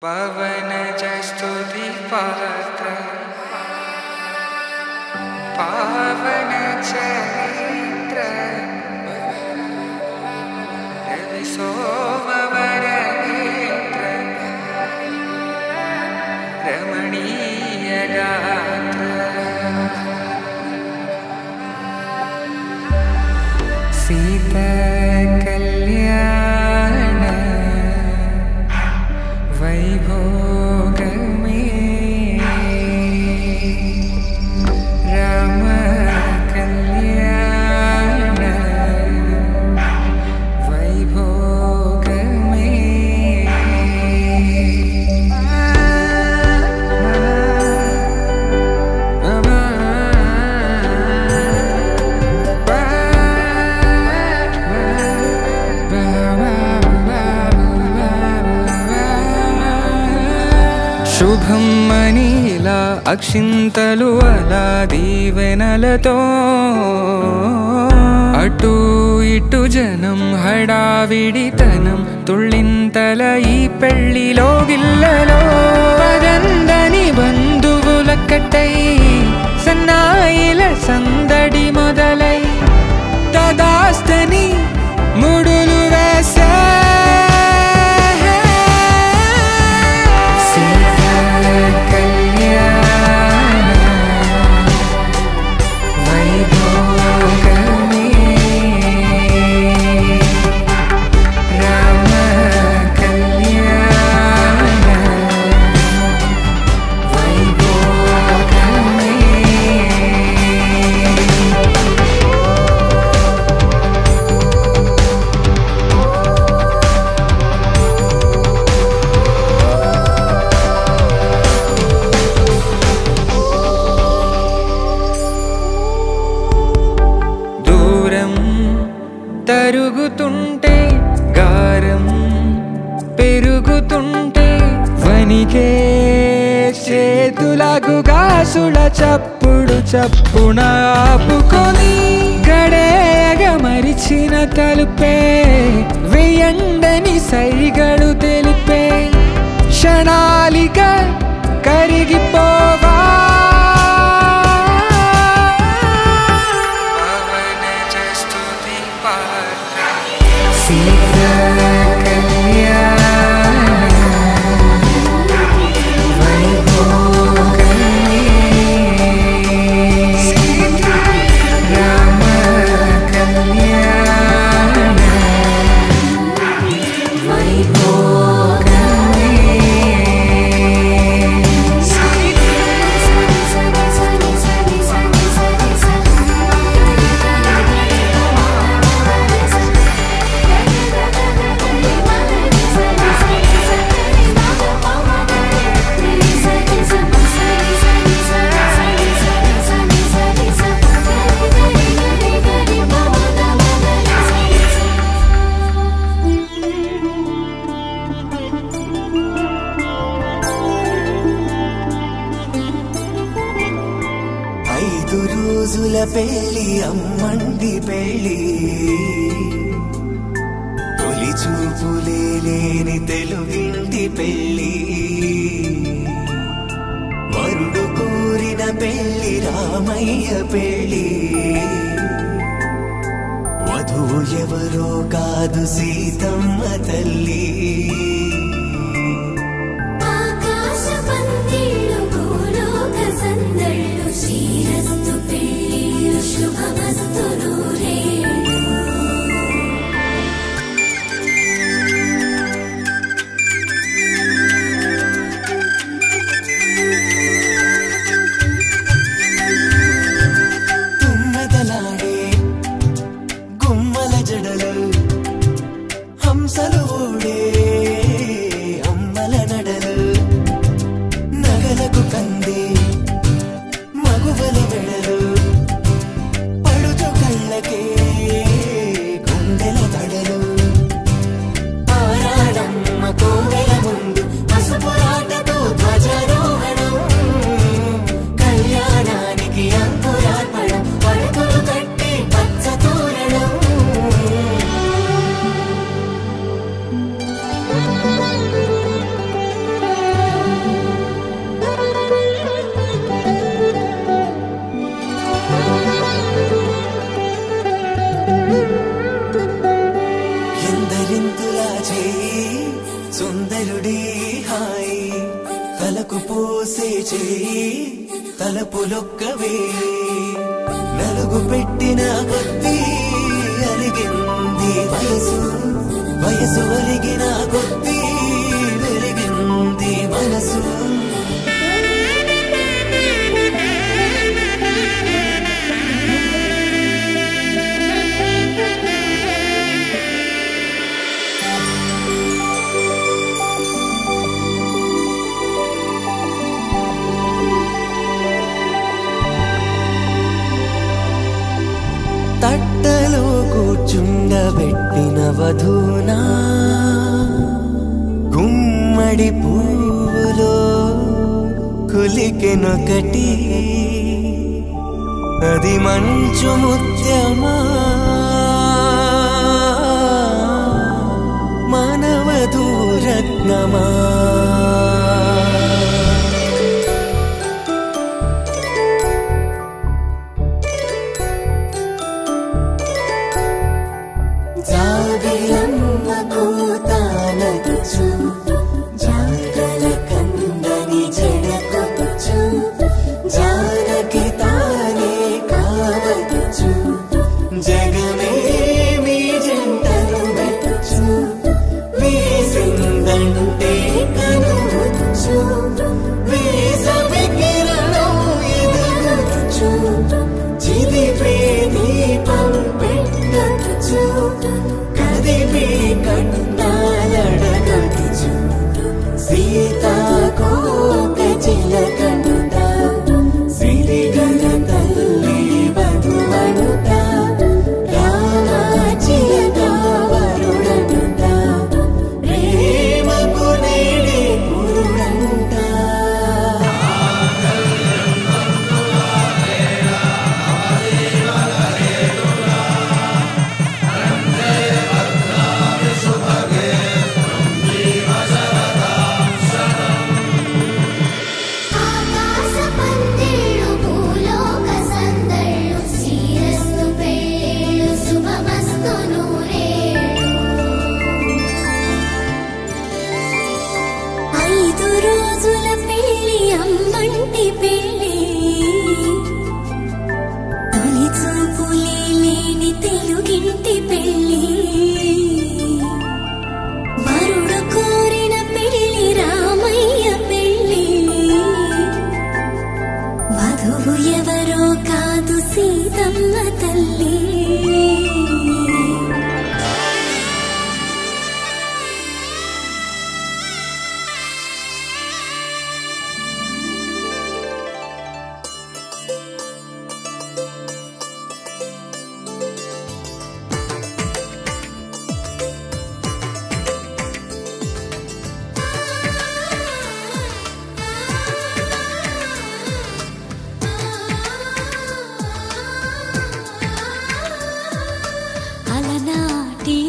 पवनज स्तुति पात्र पावन चरित्र रवि सोमवर नेत्र रमणीय गात्र सीता कल्याण वैभोग में राम कल्याण वैभोग शुभम मनीला अक्षिंतलु अला दीवेनलतो अटू इटू जनम हडाविडितनम तुळ्ळिंतल ई पेळ्ळिलो गिल्లలో పదందని బంధువులకటై సన్నాయిల సందడి మొదలై తదాస్తని ముడులు వేసే తరుగుతుంటే గారం పెరుగుతుంటే వనికే చేతులకు గాసుల చప్పుడు చప్పున ఆపుకొని గడేగ మరిచిన తలుపే వేయండని సైగడు తెలిపే క్షణాలిక కరిగిపోవా రోజుల పెళ్లి అమ్మంది పెళ్లి తొలి చూపులే లేని తెలుగింటి పెళ్లి వరుడు కోరిన పెళ్లి రామయ్య పెళ్లి వధువు ఎవరో కాదు సీతమ్మ తల్లి హంసలు ఓడే అమ్మాయి తలకు పోసే చేయి తలపులొక్కవే నలుగు పెట్టిన కొద్దీ అలిగింది వయసు వయసు ఒలిగిన కొద్దీ వెలిగింది మనసు తట్టలో కూర్చుండబెట్టిన వధూనా గుమ్మడి పువ్వులో కులికెనొకటి అది మంచు ముత్యమా మానవధూరత్నమా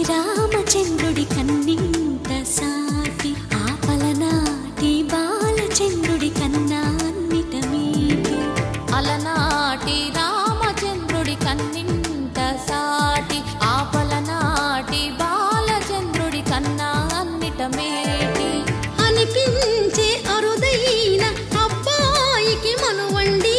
రామచంద్రుడి కన్నింత సాటి ఆపలనాటి బాలచంద్రుడి కన్నా అన్నిట మీటి అలనాటి రామచంద్రుడి కన్నింత సాటి ఆపలనాటి బాలచంద్రుడి కన్నా అన్నిట మేటి అనిపించే అరుదైన అబ్బాయికి మనువండి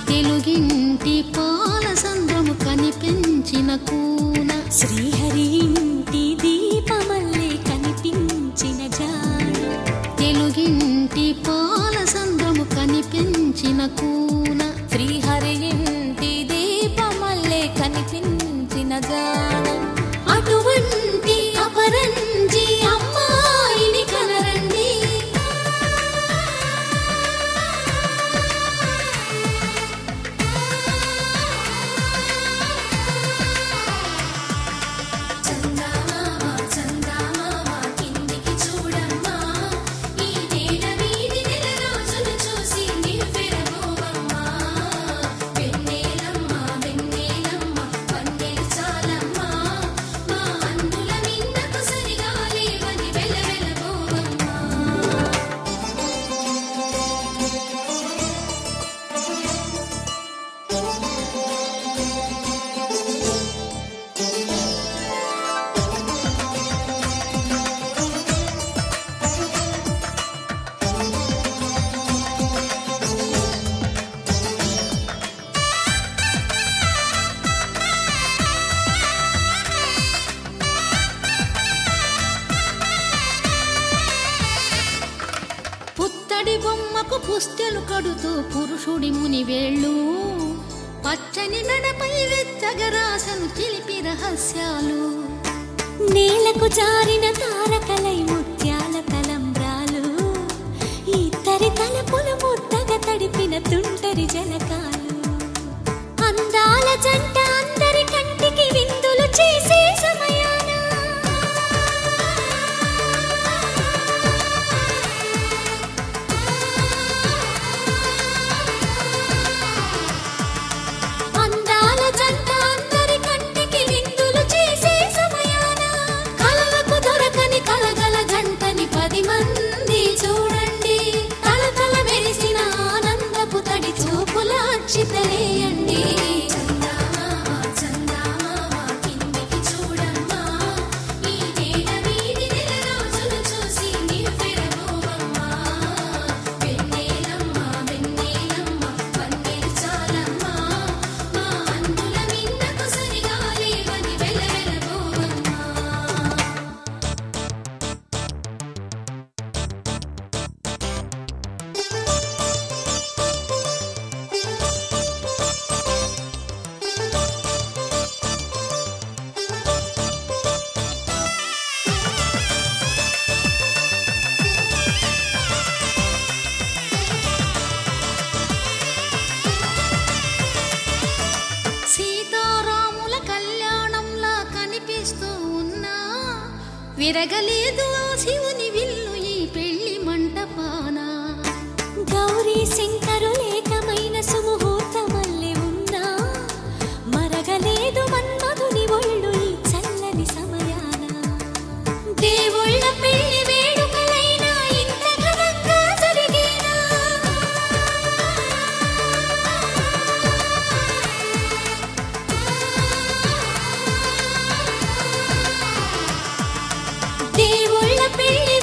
తెలుగింటి పాలసంద్రము కనిపించిన కూన శ్రీహరి ఇంటి దీపమల్లే కనిపించిన జాన తెలుగింటి పాలసంద్రము కనిపించిన కూన శ్రీహరి ఇంటి దీపమల్లే కనిపించిన జాన అటువంటి అపరంజి అమ్మాయిని కనరండి చూసి నీ ఫిరబోవమ్మ పుస్తెలు కడుతూ పురుషుడి ముని వేళ్ళు పచ్చని మెడపై వెచ్చగరాసను చిలిపి రహస్యాలు నేలకు జారిన తారకలై ముత్యాల తలంబ్రాలు ఇద్దరి తలపులు ముద్దగా తడిపిన తుంటరి జలకాలు అందాల జంట అందరి కంటికి విందులు చేసే సమయాన అందాల జంట అందరి కంటికి విందులు చేసే సమయాన కలలకు దొరకని కలగల జంటని 10 మంది చూడండి తలతల మెరిసిన ఆనందపు తడి చూపుల అచ్చితలేయండి సీతారాముల కళ్యాణంలా కనిపిస్తూ ఉన్నా విరగలేదు ఆ శివుని విల్లు ఈ పెళ్లి మంటపాన గౌరీ శంకరులేకమైన సుముహూర్తమల్లె ఉన్నా మరగలేదు మన్మధుని ఒళ్ళు ఈ చల్లని సమయాన దేవుళ్ళ పెళ్లి వేడుకలైనా ఇంత ఘనంగా జరిగేనా దేవుళ్ళ పెళ్లి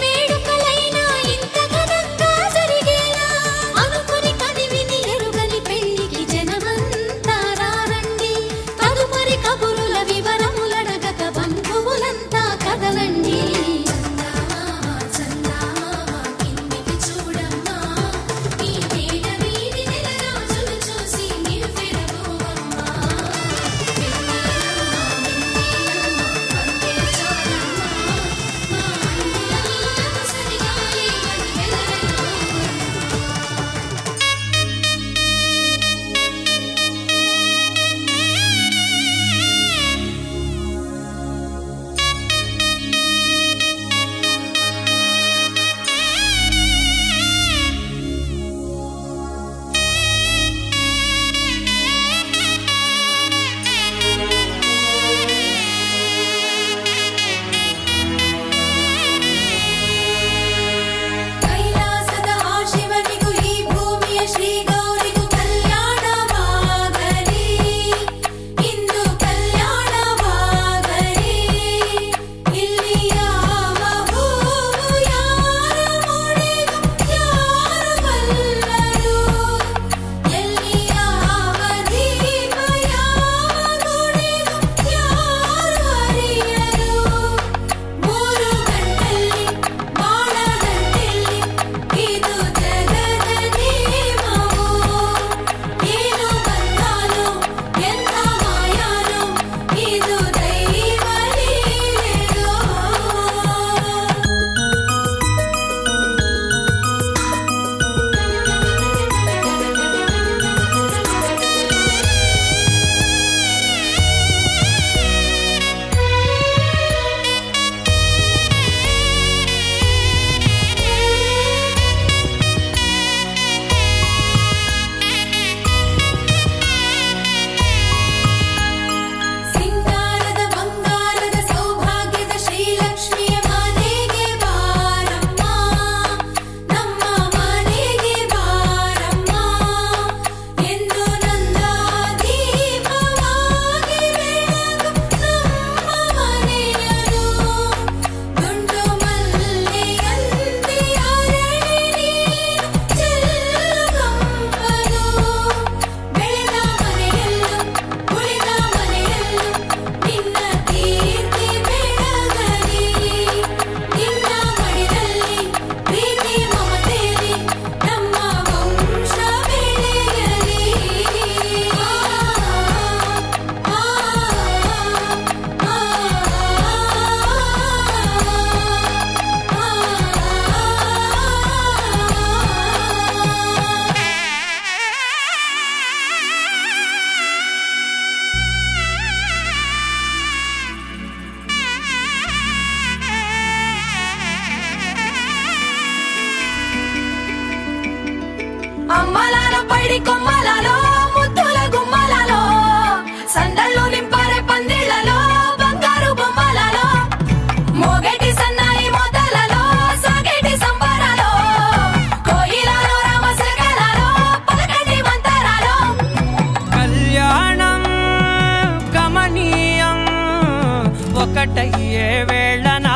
ఒకటయ్యే వేళన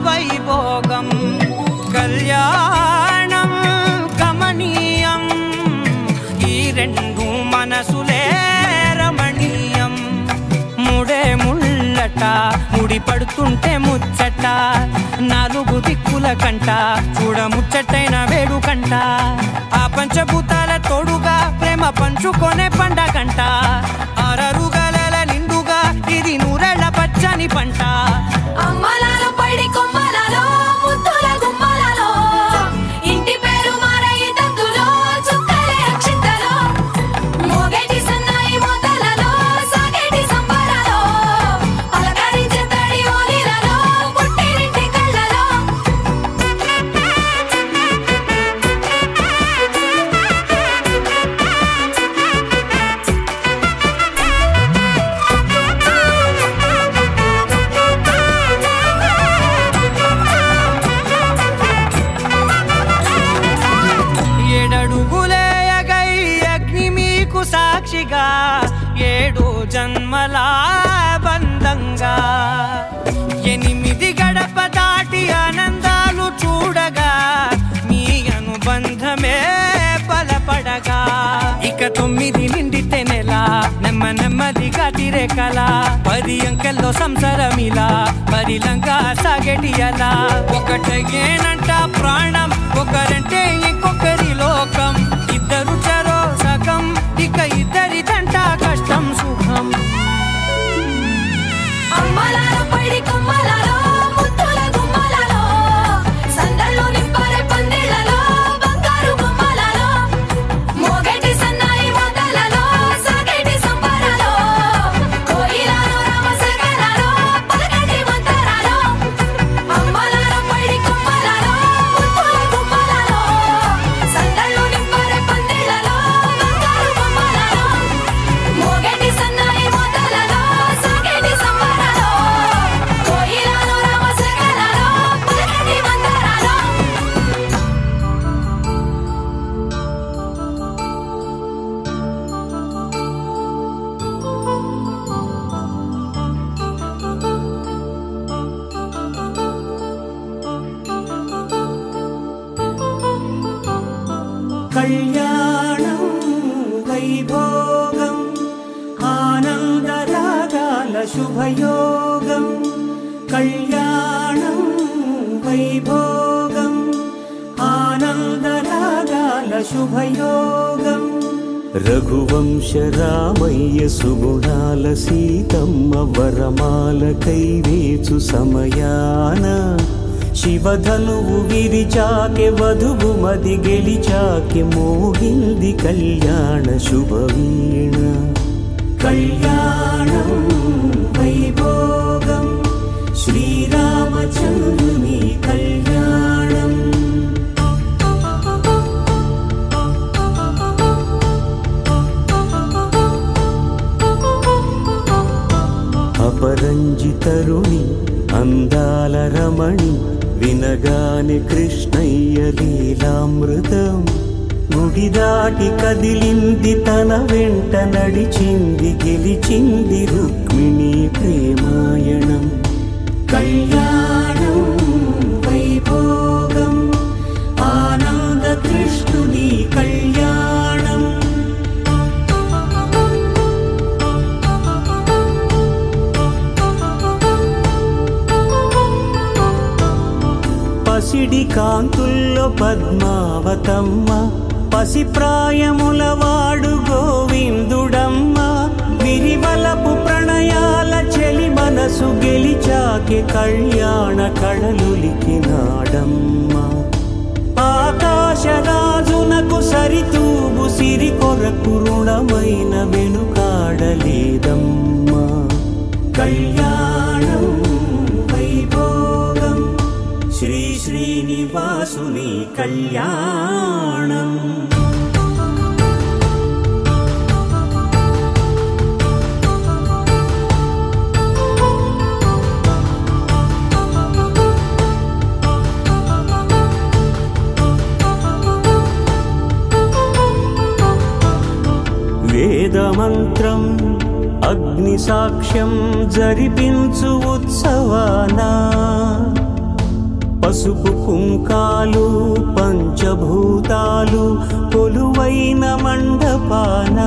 వైభోగం కళ్యాణం కమనీయం ఈ రెండు మనసులే రమణీయం ముడే ముళ్ళట ముడి పడుతుంటే ముచ్చట నాలుగు దిక్కుల కంట చూడ ముచ్చటైన వేడుకంట ఆ పంచభూతాల తోడుగా ప్రేమ పంచుకొనే పండగంట ఆరరుగల నిండుగా ఇది నూరెళ్ళ పచ్చని పంట అమ్మలాలో పడి కొమ్మలలో ముద్దుల గుమ్మలలో ఇంటి పేరు మారయి తందులో చుక్కలే అక్షింతలో మోగేటి సన్నాయి మోతలలో సాగేటి సంబరాలో పలకరించే తడి ఓలిలలో పుట్టినింటి కళ్ళలో ఏడడుగులేయగై అగ్ని మీకు సాక్షిగా ఏడు జన్మల బంధంగా 8 గడప దాటి ఆనందాలు చూడగా మీ అనుబంధమే బలపడగా ఇక 9 నిండితే నెల నెమ్మదిగా తిరేకల 10 అంకెల్లో సంసారమిలా పరిలంగా సాగేటియలా ఒకటేనంట ప్రాణం ఒకరంటే ఇంకొకరి లోకం ఇద్దరు చరో సగం ఇక ఇద్దరిదంట కష్టం సుఖం అమ్మలాలో పడి కొమ్మలలో ముద్దుల గుమ్మలలో సందళ్ళు నింపరే పందిళ్ళలో బంగారు గుమ్మలలో మోగేటి సన్నాయి మోతలలో సాగేటి సంబరాలో కోయిలలో రామశేఖరాలో పలకటి మంతరాలో అమ్మలాలో పడి కొమ్మలలో ముద్దుల గుమ్మలలో సందళ్ళు నింపరే పందిళ్ళలో బంగారు గుమ్మలలో మోగేటి సన్నాయి మోతలలో సాగేటి సంబరాలో కోయిలలో రామశేఖరాలో పలకటి మంతరాలో కళ్యాణం వైభోగం ఆనందరాగాల శుభయోగం కళ్యాణం వైభోగం ఆనందరాగాల శుభయోగం రఘువంశ రామయ్య సుగుణాల సీతమ్మ వరమాల కైవేచు సమయాన శివధనువు విరిచాకె వధువు మది గెలిచాకె మోగింది కళ్యాణ శుభవీణ కళ్యాణం వైభోగం శ్రీరామచంద్రుని కళ్యాణం అపరంజి తరుణి అందాల రమణి వినగానే కృష్ణయ్య లీలామృతం గుడి దాటి కదిలింది తన వెంట నడిచింది గెలిచింది రుక్మిణి ప్రేమాయణం కళ్యాణం వైభోగం ఆనంద కృష్ణుని కళ్యాణం పసిడి కాంతుల్లో పద్మావతమ్మ పసిప్రాయముల వాడు గోవిందుడమ్మ విరివలపు ప్రణయాల చెలి మనసు గెలిచాకే కళ్యాణ కళలులికినాడమ్మ ఆకాశరాజునకు సరితూగు సిరి కొరకు రుణమైన వెనుకాడలేదమ్మా కళ్యాణం వైభోగం శ్రీ శ్రీనివాసుని కళ్యాణం వేదమంత్రం అగ్ని సాక్ష్యం జరిపించు ఉత్సవాన పసుపు కుంకాలు పంచభూతాలు కొలువైన మండపాన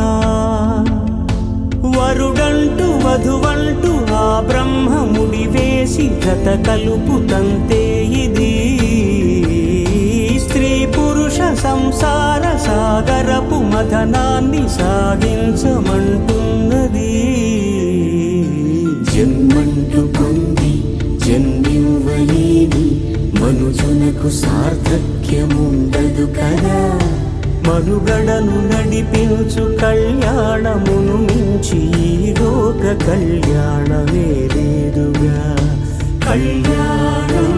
వరుడంటూ వధువంటూ ఆ బ్రహ్మముడి వేసి జత కలుపుతంతే ఇది స్త్రీ పురుష సంసార సాగరపు మథనాన్ని సాగించమంటున్నది. జన్మంటూ పొంది జన్మివ్వలేని మనుజునకు సార్థక్యముండదు కదా. మనుగడను నడిపించు కళ్యాణమును మించి ఈ లోక కళ్యాణమే లేదుగా. కళ్యాణం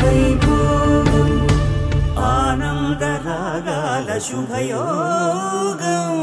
వైభోగం ఆనందరాగాల శుభయోగం.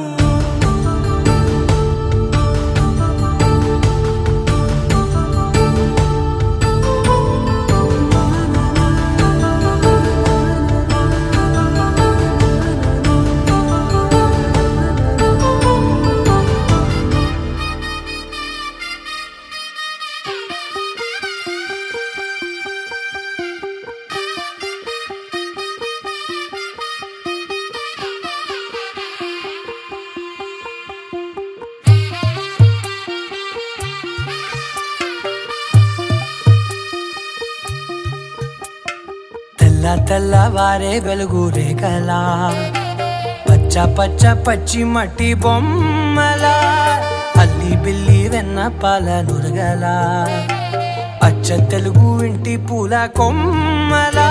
తెల్లవారే వెలుగు రేఖలా పచ్చ పచ్చ పచ్చి మట్టి బొమ్మలా అల్లి బిల్లి వెన్న పాల నురగలా అచ్చ తెలుగు ఇంటి పూల కొమ్మలా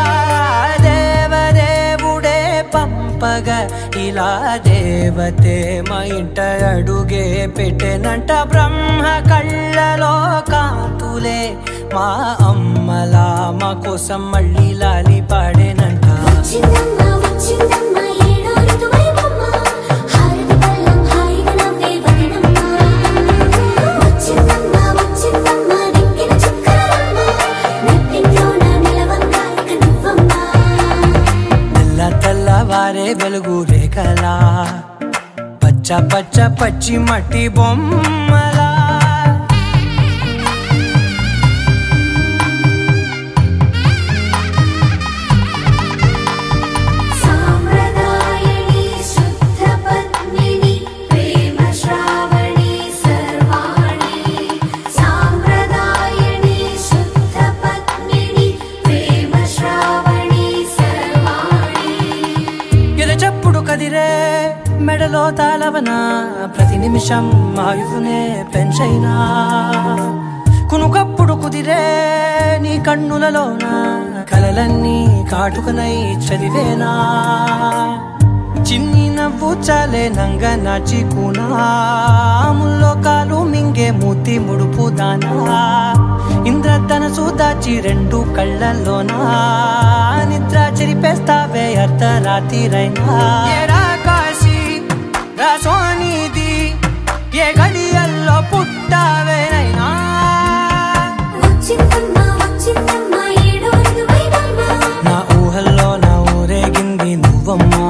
దేవదేవుడే పంపగా ఇలా దేవతే మా ఇంట అడుగే పెట్టెనంట. బ్రహ్మ కళ్ళలో కాంతులే మా అమ్మలా మా కోసం మళ్ళీ లాలి పాడేనంట. తెల్లవారే వెలుగు రేఖలా పచ్చ పచ్చ పచ్చి మట్టి బొమ్మలా. మెడలో తాళవన ప్రతి నిమిషం ఆయుధునే పెంచైనా కునుకప్పుడు కుదిరే నీ కన్నులలోన కలలన్నీ కాటుకనై చదివేనా. చిన్ని నవ్వు చాలే నంగ నాచి కూనాముల్లో కాలు మింగే మూతి ముడుపు దానా. ఇంద్రధనసు దాచి రెండు కళ్ళల్లోనా నిద్ర చెరిపేస్తావే అర్ధరాత్రిరైనా. సోనిది ఏ గడియల్లో పుట్టావేనైనా నా ఊహల్లో నా ఊరేగింది నువ్వమ్మా.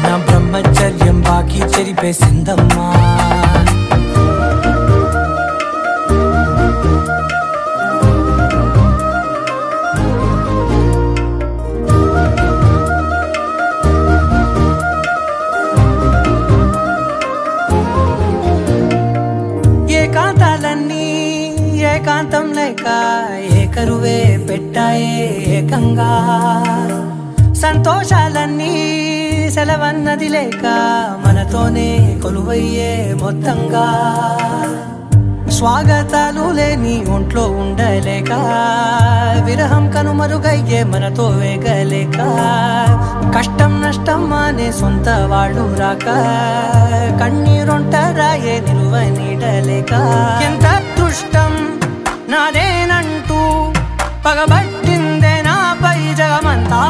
నా బ్రహ్మచర్యం బాకీ చెరిపేసిందమ్మా. ఏకాంతం లేక ఏకరువే పెట్టాయే ఏకంగా. సంతోషాలన్నీ సెలవన్నది లేక మనతోనే కొలువయ్యే మొత్తంగా. స్వాగతాలు లేని ఒంట్లో ఉండలేక విరహం కనుమరుగయ్యే మనతో వేగలేక. కష్టం నష్టం అనే సొంత వాళ్ళు రాక కన్నీరొంటరాయే నిలువ నీడలేక. ఎంత అదృష్టం నాదేనంటూ పగబట్టిందే నాపై జగమంతా.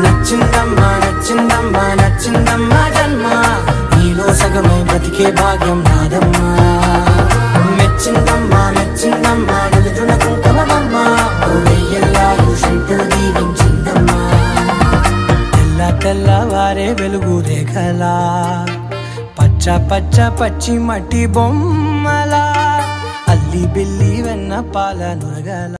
నచ్చిందమ్మా నచ్చిందమ్మా నచ్చిందమ్మా జన్మ నీలో సగమై బ్రతికే భాగ్యం నాదమ్మా. మెచ్చిందమ్మా మెచ్చిందమ్మా నిలుతున్న కుంకుమమ్మా వెయ్యల్లా శంకరు దీవించిందమ్మా. తెల్లవారే వెలుగు రేఖలా పచ్చ పచ్చ పచ్చి మట్టి బొమ్మలా అల్లి బిల్లి వెన్న పాల నురగల